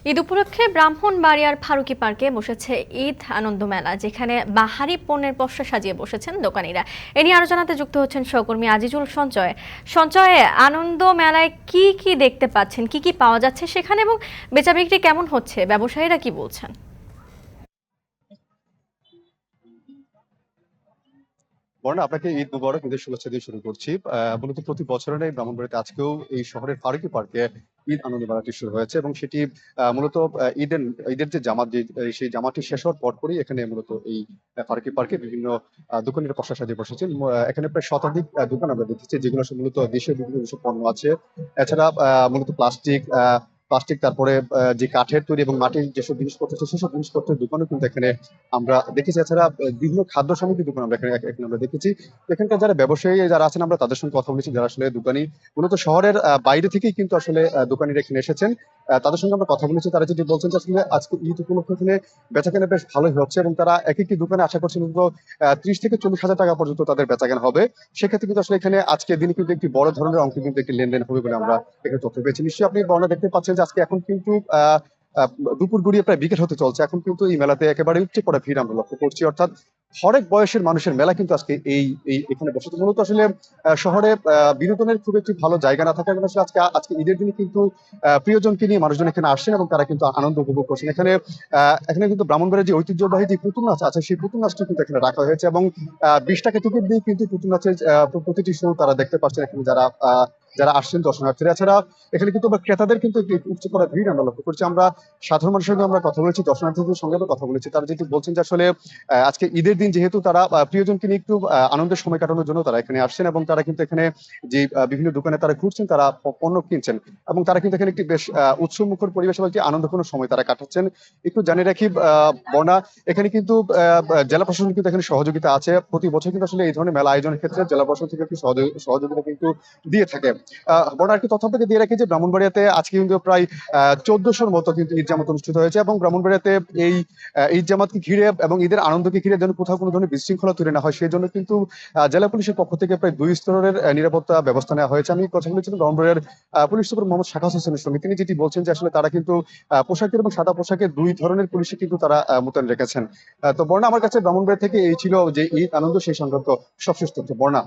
ঈদ উপলক্ষে ব্রাহ্মণবাড়িয়ার ফারুকি পার্কে বসেছে ঈদ আনন্দ মেলা, যেখানে বাহারি পণ্যের পসরা সাজিয়ে বসেছেন দোকানিরা। এ নিয়ে আরো জানাতে যুক্ত হচ্ছেন সহকর্মী আজিজুল সঞ্চয়। সঞ্চয়, আনন্দ মেলায় কি কি দেখতে পাচ্ছেন, কি কি পাওয়া যাচ্ছে সেখানে এবং বেচাবিক্রি কেমন হচ্ছে, ব্যবসায়ীরা কি বলছেন? বর্ণা, আপনাকে ঈদ মুবারক, ঈদের শুভেচ্ছা দিয়ে শুরু করছি। মূলত প্রতি বছরের এই ব্রাহ্মণবাড়িয়াতে আজকেও এই শহরের ফারুকি পার্কে ঈদ আনন্দ মেলাটি শুরু হয়েছে এবং সেটি মূলত ঈদের ঈদের যে জামাত, সেই জামাতটি শেষ হওয়ার পরপরই এখানে মূলত এই ফারুকি পার্কে বিভিন্ন দোকানের পসরা সাজিয়ে বসেছেন। এখানে প্রায় শতাধিক দোকান আমরা দেখেছি, যেগুলো মূলত দেশের বিভিন্ন দেশের পণ্য আছে। এছাড়া মূলত প্লাস্টিক, তারপরে যে কাঠের তৈরি এবং মাটির যেসব জিনিসপত্র আছে সেসব জিনিসপত্রের দোকানও কিন্তু এখানে আমরা দেখেছি। এছাড়া বিভিন্ন খাদ্য সামগ্রীর দোকান আমরা এখানে আমরা দেখেছি। এখানকার যারা ব্যবসায়ী যারা আছেন, আমরা তাদের সঙ্গে কথা বলেছি, যারা আসলে দোকানি মূলত শহরের বাইরে থেকেই কিন্তু আসলে দোকানিরা এখানে এসেছেন। তাদের সঙ্গে আমরা কথা বলেছি। তারা যেটি বলছেন যে আসলে আজকে ঈদ উপলক্ষে এখানে বেচাকেনা বেশ ভালোই হচ্ছে এবং তারা এক একটি দোকানে আশা করছেন 30 থেকে 40 হাজার টাকা পর্যন্ত তাদের বেচাকেনা হবে। সেক্ষেত্রে কিন্তু আসলে এখানে আজকের দিনে কিন্তু একটি বড় ধরনের অঙ্কে কিন্তু একটি লেনদেন হবে বলে আমরা এখানে তথ্য পেয়েছি। নিশ্চয়ই আপনি বর্ণনা দেখতে পাচ্ছেন যে আজকে এখন কিন্তু আহ আহ, দুপুর গড়িয়ে প্রায় বিকেল হতে চলছে। এখন কিন্তু এই মেলাতে একেবারে উপচে পড়া ভিড় আমরা লক্ষ্য করছি, অর্থাৎ হরেক বয়সের মানুষের মেলা কিন্তু আজকে এই এই এখানে বসেছে। মূলত আসলে শহরে বিনোদনের খুব একটি ভালো জায়গা না থাকার কারণে আসলে আজকে আজকে ঈদের দিনে কিন্তু প্রিয়জনকে নিয়ে মানুষজন এখানে আসছেন এবং তারা কিন্তু আনন্দ উপভোগ করছেন। এখানে কিন্তু ব্রাহ্মণবাড়িয়ার যে ঐতিহ্যবাহী যে পুতুল নাচ আছে, সেই পুতুল নাচটি কিন্তু এখানে রাখা হয়েছে এবং 20 টাকা টিকিট দিয়ে কিন্তু পুতুল নাচের প্রতিটি শো তারা দেখতে পাচ্ছেন এখানে যারা আসছেন দর্শনার্থীরা। এছাড়া এখানে কিন্তু আমরা ক্রেতাদের কিন্তু একটি উপচে পড়া ভিড় আমরা লক্ষ্য করছি। আমরা সাধারণ মানুষের সঙ্গে আমরা কথা বলেছি, দর্শনার্থীদের সঙ্গে আমরা কথা বলেছি। তারা যেটি বলছেন যে আসলে আজকে ঈদের দিন যেহেতু তারা প্রিয়জনকে নিয়ে একটু আনন্দের সময় কাটানোর জন্য তারা এখানে আসছেন এবং তারা কিন্তু এখানে যে বিভিন্ন দোকানে তারা ঘুরছেন, তারা পণ্য কিনছেন এবং তারা কিন্তু এখানে একটি বেশ উৎসব মুখর পরিবেশ এবং একটি আনন্দপূর্ণ সময় তারা কাটাচ্ছেন। একটু জানিয়ে রাখি বর্ণা, এখানে কিন্তু জেলা প্রশাসন কিন্তু এখানে সহযোগিতা আছে। প্রতি বছর কিন্তু আসলে এই ধরনের মেলা আয়োজনের ক্ষেত্রে জেলা প্রশাসন থেকে একটি সহযোগিতা কিন্তু দিয়ে থাকে। বর্ণা, আর কি তথ্য থেকে দিয়ে রাখি যে ব্রাহ্মণবাড়িয়াতে আজকে কিন্তু প্রায় 1400-র মতো কিন্তু ঈদ জামাত অনুষ্ঠিত হয়েছে এবং ব্রাহ্মণবাড়িয়াতে এই ঈদ জামাতকে ঘিরে এবং ঈদের আনন্দকে ঘিরে যেন কোথাও কোনো ধরনের বিশৃঙ্খলা তৈরি না হয়, সেই জন্য কিন্তু জেলা পুলিশের পক্ষ থেকে প্রায় 2 স্তরের নিরাপত্তা ব্যবস্থা নেওয়া হয়েছে। আমি কথা বলেছিলাম ব্রাহ্মণবাড়িয়ার পুলিশ সুপার মোহাম্মদ শাখাস হোসেনের সঙ্গে। তিনি যেটি বলছেন যে আসলে তারা কিন্তু পোশাকের এবং সাদা পোশাকের 2 ধরনের পুলিশে কিন্তু তারা মোতায়েন রেখেছেন। তো বর্ণা, আমার কাছে ব্রাহ্মণবাড়িয়া থেকে এই ছিল যে ঈদ আনন্দ সেই সংক্রান্ত সবশেষ তথ্য। বর্ণা।